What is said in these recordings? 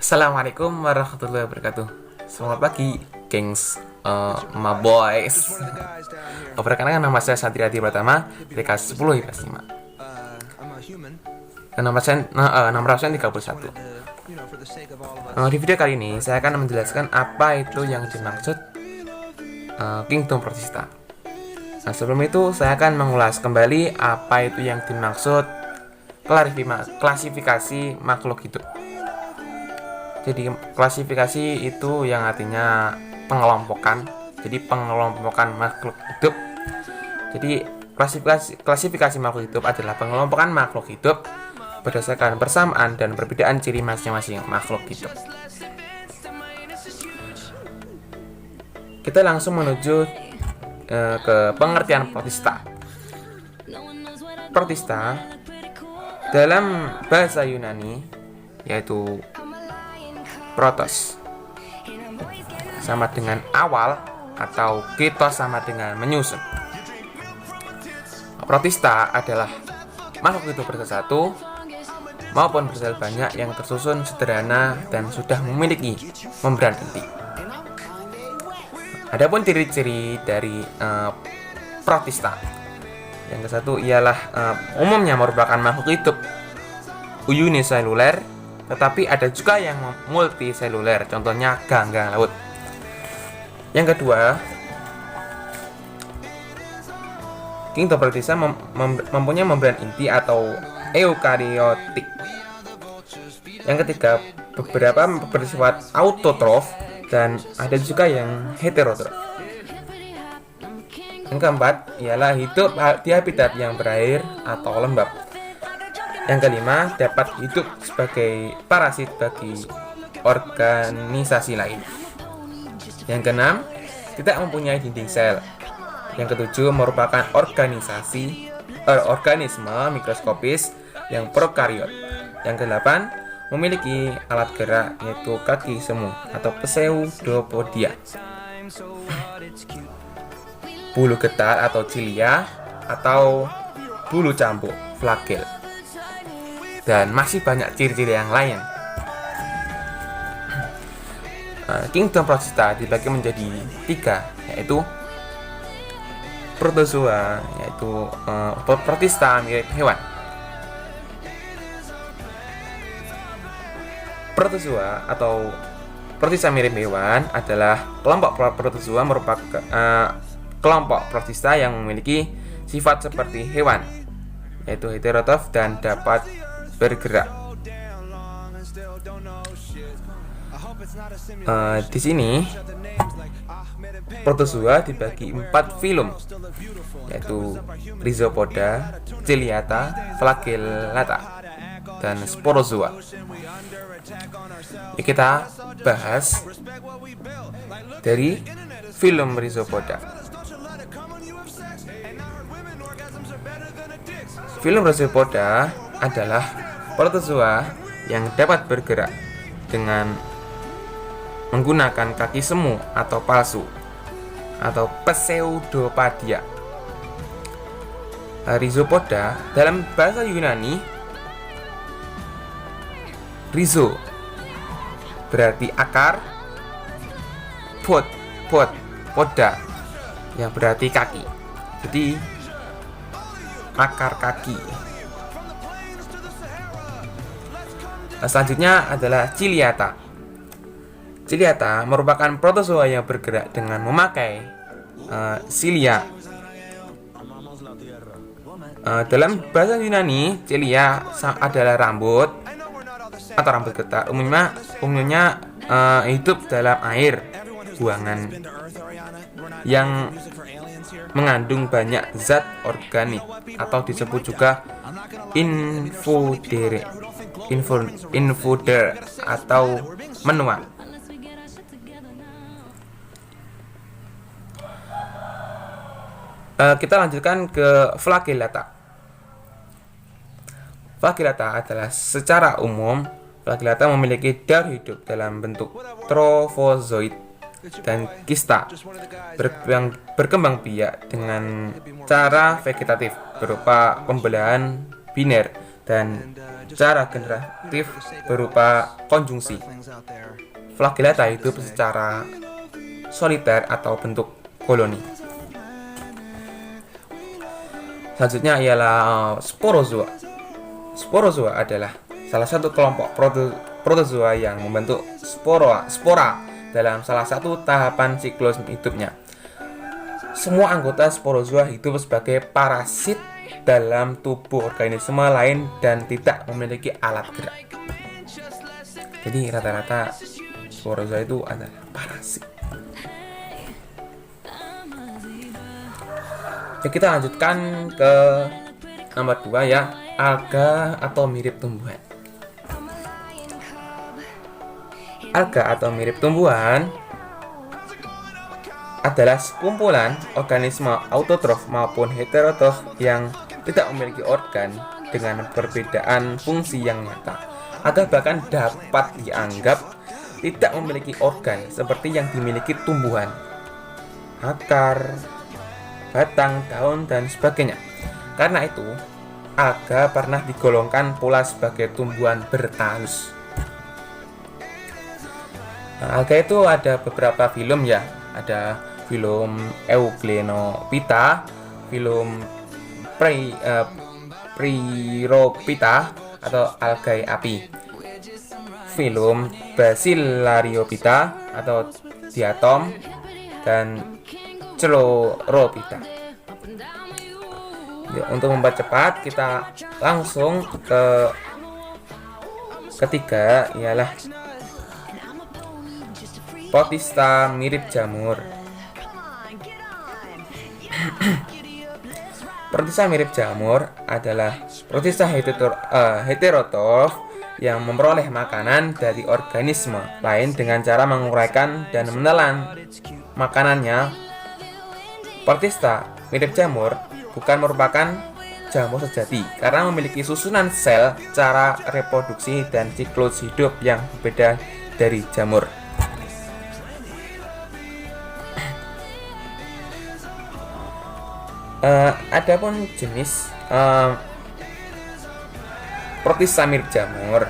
Assalamualaikum warahmatullahi wabarakatuh. Selamat pagi, gengs, my boys. Perkenalkan, nama saya Santriadi Pratama dari kelas 10 IPS 5. Nomor absen 31. Di video kali ini saya akan menjelaskan apa itu yang dimaksud Kingdom Protista. Sebelum itu saya akan mengulas kembali apa itu yang dimaksud klasifikasi makhluk hidup. Jadi klasifikasi itu yang artinya pengelompokan. Jadi pengelompokan makhluk hidup. Jadi klasifikasi makhluk hidup adalah pengelompokan makhluk hidup berdasarkan persamaan dan perbedaan ciri masing-masing makhluk hidup. Kita langsung menuju ke pengertian protista. Protista dalam bahasa Yunani yaitu protos sama dengan awal atau ketos sama dengan menyusun. Protista adalah makhluk hidup bersatu maupun bersel banyak yang tersusun sederhana dan sudah memiliki membran inti. Adapun ciri-ciri dari protista, yang ke satu ialah umumnya merupakan makhluk hidup uniseluler, tetapi ada juga yang multiseluler, contohnya ganggang laut. Yang kedua, Kingdom Protista mempunyai membran inti atau eukariotik. Yang ketiga, beberapa bersifat autotrof dan ada juga yang heterotrof. Yang keempat ialah hidup di habitat yang berair atau lembab. Yang kelima, dapat hidup sebagai parasit bagi organisasi lain. Yang keenam, tidak mempunyai dinding sel. Yang ketujuh, merupakan organisme mikroskopis yang prokariot. Yang kedelapan, memiliki alat gerak yaitu kaki semu atau pseudopodia, bulu getar atau cilia atau bulu cambuk flagel, dan masih banyak ciri-ciri yang lain. Kingdom Protista dibagi menjadi 3, yaitu protozoa, yaitu protista mirip hewan. Protozoa atau protista mirip hewan adalah kelompok protozoa merupakan kelompok protista yang memiliki sifat seperti hewan, yaitu heterotrof dan dapat bergerak. Di sini protozoa dibagi 4 filum, yaitu Rhizopoda, Ciliata, Flagellata, dan Sporozoa. Kita bahas dari filum Rhizopoda. Filum Rhizopoda adalah protozoa yang dapat bergerak dengan menggunakan kaki semu atau palsu atau pseudopodia. Rhizopoda dalam bahasa Yunani, rhizo berarti akar, poda yang berarti kaki. Jadi akar kaki. Selanjutnya adalah Ciliata. Ciliata merupakan protozoa yang bergerak dengan memakai silia. Dalam bahasa Yunani, cilia adalah rambut atau rambut getar. Umumnya hidup dalam air buangan yang mengandung banyak zat organik atau disebut juga infuder atau menua. Kita lanjutkan ke Flagellata. Flagellata adalah secara umum Flagellata memiliki daur hidup dalam bentuk trofozoid dan kista yang berkembang biak dengan cara vegetatif berupa pembelahan biner dan cara generatif berupa konjungsi. Flagellata hidup secara soliter atau bentuk koloni. Selanjutnya ialah sporozoa. Sporozoa adalah salah satu kelompok protozoa yang membentuk spora dalam salah satu tahapan siklus hidupnya. Semua anggota sporozoa hidup sebagai parasit dalam tubuh organisme lain dan tidak memiliki alat gerak. Jadi rata-rata sporozoa itu adalah parasit. Ya, kita lanjutkan ke nomor 2 ya, alga atau mirip tumbuhan. Alga atau mirip tumbuhan adalah sekumpulan organisme autotrof maupun heterotrof yang tidak memiliki organ dengan perbedaan fungsi yang nyata, atau bahkan dapat dianggap tidak memiliki organ seperti yang dimiliki tumbuhan, akar, batang, daun, dan sebagainya. Karena itu, alga pernah digolongkan pula sebagai tumbuhan bertalus. Nah, alga itu ada beberapa filum ya. Ada filum Euglenophyta, filum Pyrrhophyta atau algae api, filum Bacillariophyta atau diatom, dan Chlorophyta. Ya, untuk mempercepat kita langsung ke ketiga, ialah Protista mirip jamur. Protista mirip jamur adalah protista heterotrof yang memperoleh makanan dari organisme lain dengan cara menguraikan dan menelan makanannya. Protista mirip jamur bukan merupakan jamur sejati karena memiliki susunan sel, cara reproduksi, dan siklus hidup yang berbeda dari jamur. Adapun jenis protista mirip jamur,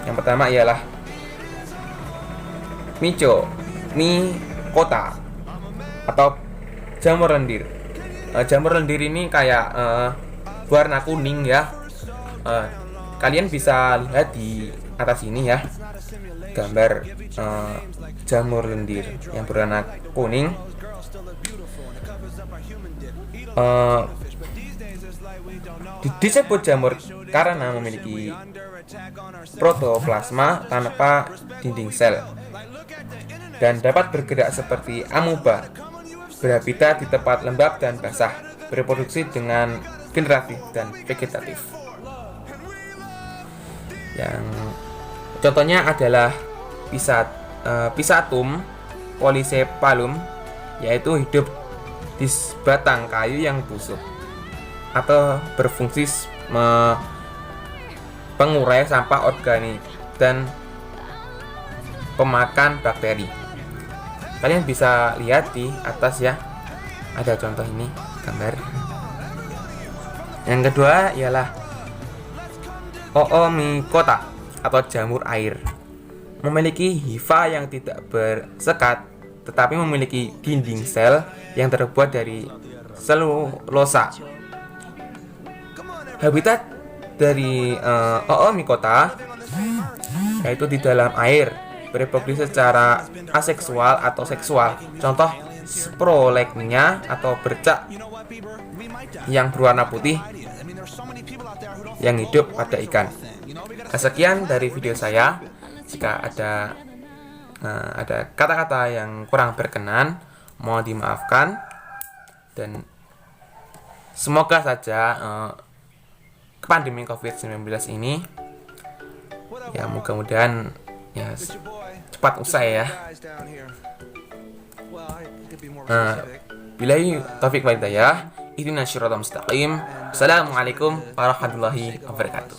yang pertama ialah Mycota atau jamur lendir. Jamur lendir ini kayak warna kuning ya. Kalian bisa lihat di atas ini ya, gambar jamur lendir yang berwarna kuning. Disebut jamur karena memiliki protoplasma tanpa dinding sel dan dapat bergerak seperti amoeba, berhabitat di tempat lembab dan basah, bereproduksi dengan generatif dan vegetatif. Yang contohnya adalah Pisatum polycephalum, yaitu hidup di batang kayu yang busuk atau berfungsi pengurai sampah organik dan pemakan bakteri. Kalian bisa lihat di atas ya, ada contoh ini gambar. Yang kedua ialah Oomycota atau jamur air. Memiliki hifa yang tidak bersekat tetapi memiliki dinding sel yang terbuat dari selulosa. Habitat dari Oomycota yaitu di dalam air, bereproduksi secara aseksual atau seksual. Contoh Sprolegnia atau bercak yang berwarna putih yang hidup pada ikan. Sekian dari video saya. Jika ada kata-kata yang kurang berkenan, mohon dimaafkan, dan semoga saja pandemi COVID-19 ini ya mudah-mudahan ya cepat usai ya. Billahi taufiq wal hidayah. Ihdinas siratal mustaqim. Assalamualaikum warahmatullahi wabarakatuh.